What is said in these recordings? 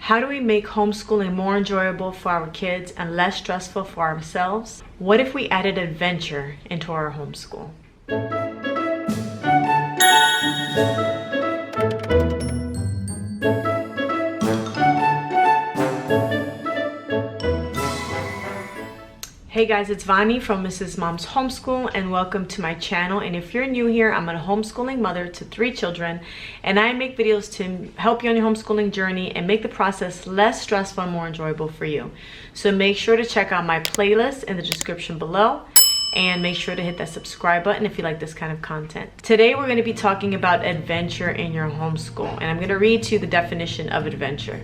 How do we make homeschooling more enjoyable for our kids and less stressful for ourselves? What if we added adventure into our homeschool? Hey guys, it's Vani from Mrs. Mom's Homeschool and welcome to my channel. And if you're new here, I'm a homeschooling mother to 3 children and I make videos to help you on your homeschooling journey and make the process less stressful and more enjoyable for you. So make sure to check out my playlist in the description below and make sure to hit that subscribe button if you like this kind of content. Today we're going to be talking about adventure in your homeschool, and I'm going to read to you the definition of adventure.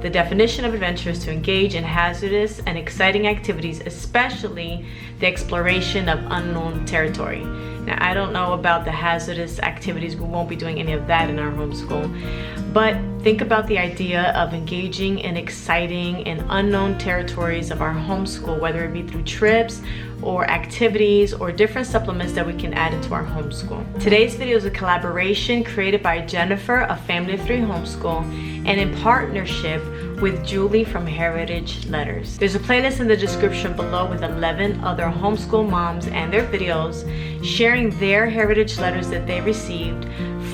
The definition of adventure is to engage in hazardous and exciting activities, especially the exploration of unknown territory. Now, I don't know about the hazardous activities. We won't be doing any of that in our homeschool. But think about the idea of engaging in exciting and unknown territories of our homeschool, whether it be through trips or activities or different supplements that we can add into our homeschool. Today's video is a collaboration created by Jennifer, a family of 3 homeschool, and in partnership with Julie from Heritage Letters. There's a playlist in the description below with 11 other homeschool moms and their videos sharing their heritage letters that they received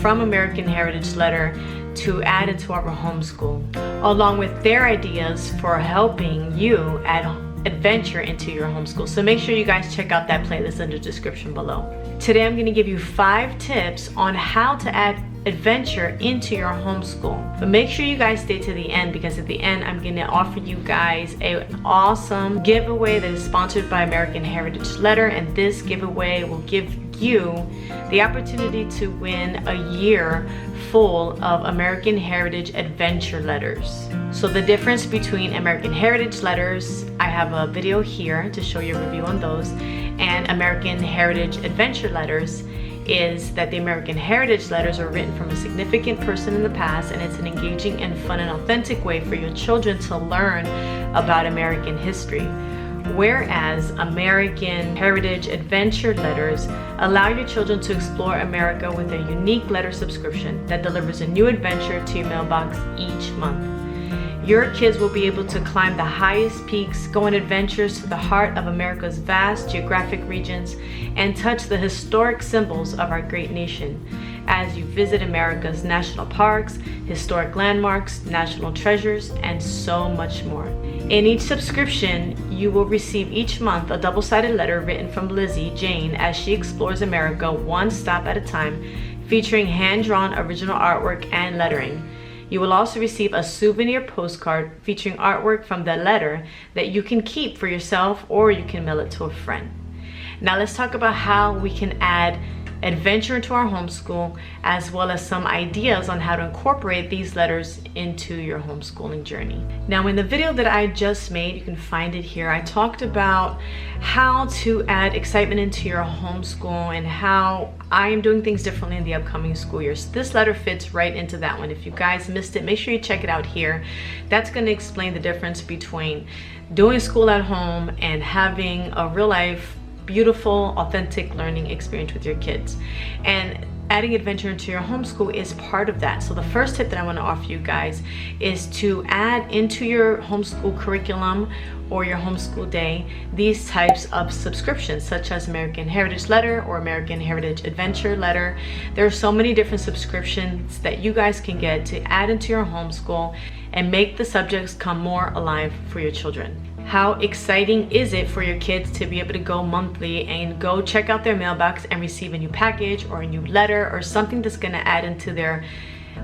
from American Heritage Letter to add into our homeschool, along with their ideas for helping you add adventure into your homeschool. So make sure you guys check out that playlist in the description below. Today I'm going to give you 5 tips on how to add adventure into your homeschool. But make sure you guys stay to the end, because at the end I'm going to offer you guys an awesome giveaway that is sponsored by American Heritage Letter, and this giveaway will give you the opportunity to win a year full of American Heritage Adventure Letters. So the difference between American Heritage Letters, I have a video here to show you a review on those, and American Heritage Adventure Letters is that the American Heritage Letters are written from a significant person in the past, and it's an engaging and fun and authentic way for your children to learn about American history. Whereas American Heritage Adventure Letters allow your children to explore America with a unique letter subscription that delivers a new adventure to your mailbox each month. Your kids will be able to climb the highest peaks, go on adventures to the heart of America's vast geographic regions, and touch the historic symbols of our great nation as you visit America's national parks, historic landmarks, national treasures, and so much more. In each subscription, you will receive each month a double-sided letter written from Lizzie Jane as she explores America one stop at a time, featuring hand-drawn original artwork and lettering. You will also receive a souvenir postcard featuring artwork from the letter that you can keep for yourself, or you can mail it to a friend. Now let's talk about how we can add adventure into our homeschool, as well as some ideas on how to incorporate these letters into your homeschooling journey. Now in the video that I just made, you can find it here, I talked about how to add excitement into your homeschool and how I am doing things differently in the upcoming school year. So this letter fits right into that one. If you guys missed it, make sure you check it out here. That's going to explain the difference between doing school at home and having a real life beautiful, authentic learning experience with your kids. And adding adventure into your homeschool is part of that. So the first tip that I want to offer you guys is to add into your homeschool curriculum or your homeschool day these types of subscriptions, such as American Heritage Letter or American Heritage Adventure Letter. There are so many different subscriptions that you guys can get to add into your homeschool and make the subjects come more alive for your children. How exciting is it for your kids to be able to go monthly and go check out their mailbox and receive a new package or a new letter or something that's going to add into their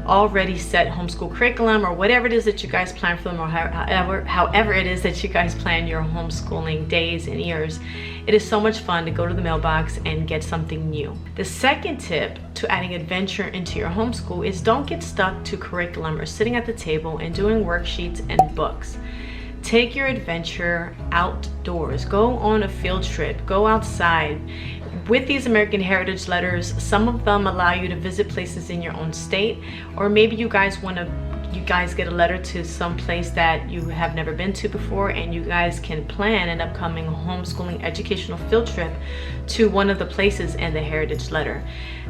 already set homeschool curriculum, or whatever it is that you guys plan for them, or however it is that you guys plan your homeschooling days and years. It is so much fun to go to the mailbox and get something new. The second tip to adding adventure into your homeschool is don't get stuck to curriculum or sitting at the table and doing worksheets and books. Take your adventure outdoors. Go on a field trip. Go outside. With these American Heritage Letters, some of them allow you to visit places in your own state, or maybe you guys get a letter to some place that you have never been to before, and you guys can plan an upcoming homeschooling educational field trip to one of the places in the Heritage Letter.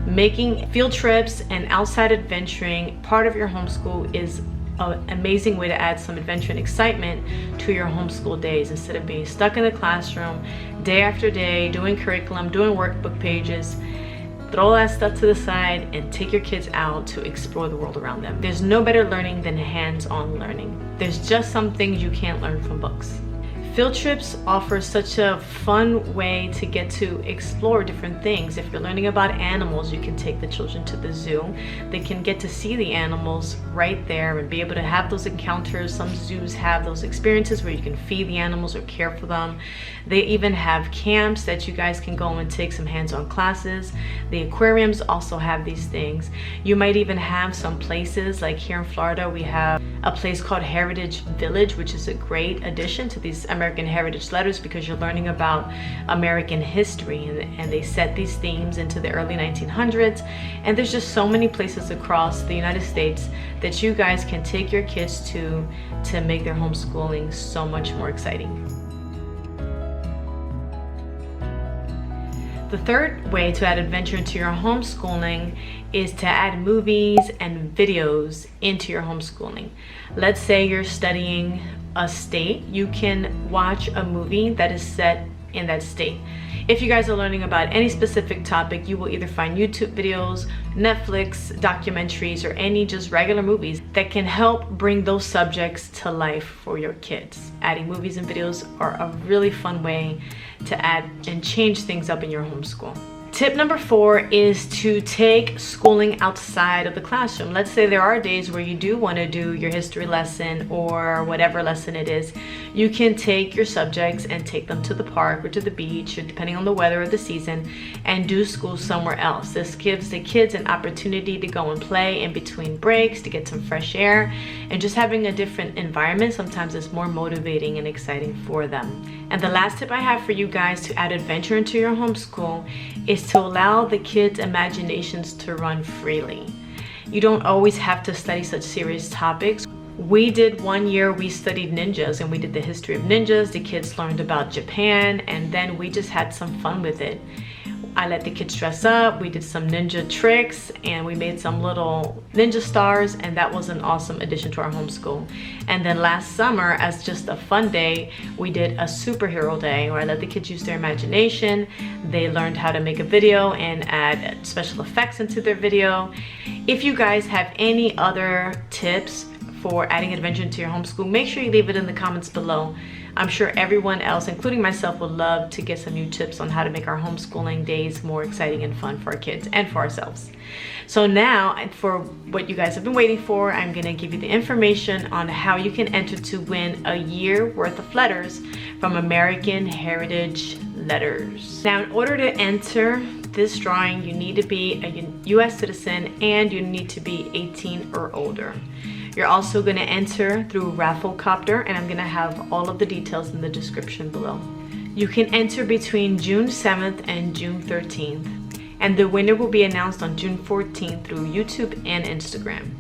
Making field trips and outside adventuring part of your homeschool is an amazing way to add some adventure and excitement to your homeschool days instead of being stuck in the classroom day after day, doing curriculum, doing workbook pages. Throw that stuff to the side and take your kids out to explore the world around them. There's no better learning than hands-on learning. There's just some things you can't learn from books. Field trips offer such a fun way to get to explore different things. If you're learning about animals, you can take the children to the zoo. They can get to see the animals right there and be able to have those encounters. Some zoos have those experiences where you can feed the animals or care for them. They even have camps that you guys can go and take some hands-on classes. The aquariums also have these things. You might even have some places, like here in Florida, we have a place called Heritage Village, which is a great addition to these American Heritage Letters because you're learning about American history, and they set these themes into the early 1900s. And there's just so many places across the United States that you guys can take your kids to make their homeschooling so much more exciting. The third way to add adventure into your homeschooling is to add movies and videos into your homeschooling. Let's say you're studying a state, you can watch a movie that is set in that state. If you guys are learning about any specific topic, you will either find YouTube videos, Netflix documentaries, or any just regular movies that can help bring those subjects to life for your kids. Adding movies and videos are a really fun way to add and change things up in your homeschool. Tip number 4 is to take schooling outside of the classroom. Let's say there are days where you do want to do your history lesson or whatever lesson it is. You can take your subjects and take them to the park or to the beach, or depending on the weather or the season, and do school somewhere else. This gives the kids an opportunity to go and play in between breaks, to get some fresh air, and just having a different environment sometimes is more motivating and exciting for them. And the last tip I have for you guys to add adventure into your homeschool is to allow the kids' imaginations to run freely. You don't always have to study such serious topics. We did one year, we studied ninjas, and we did the history of ninjas. The kids learned about Japan, and then we just had some fun with it. I let the kids dress up, we did some ninja tricks, and we made some little ninja stars, and that was an awesome addition to our homeschool. And then last summer, as just a fun day, we did a superhero day where I let the kids use their imagination. They learned how to make a video and add special effects into their video. If you guys have any other tips for adding adventure into your homeschool, make sure you leave it in the comments below. I'm sure everyone else, including myself, would love to get some new tips on how to make our homeschooling days more exciting and fun for our kids and for ourselves. So now, for what you guys have been waiting for, I'm gonna give you the information on how you can enter to win a year worth of letters from American Heritage Letters. Now, in order to enter this drawing, you need to be a US citizen and you need to be 18 or older. You're also going to enter through Rafflecopter, and I'm going to have all of the details in the description below. You can enter between June 7th and June 13th, and the winner will be announced on June 14th through YouTube and Instagram.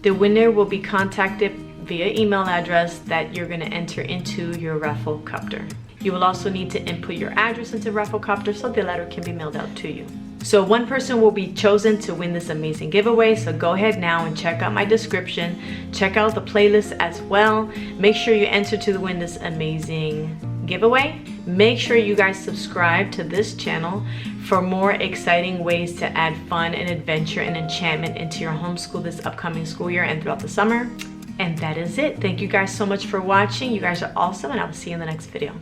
The winner will be contacted via email address that you're going to enter into your Rafflecopter. You will also need to input your address into Rafflecopter so the letter can be mailed out to you. So one person will be chosen to win this amazing giveaway, so go ahead now and check out my description. Check out the playlist as well. Make sure you enter to win this amazing giveaway. Make sure you guys subscribe to this channel for more exciting ways to add fun and adventure and enchantment into your homeschool this upcoming school year and throughout the summer. And that is it. Thank you guys so much for watching. You guys are awesome, and I will see you in the next video.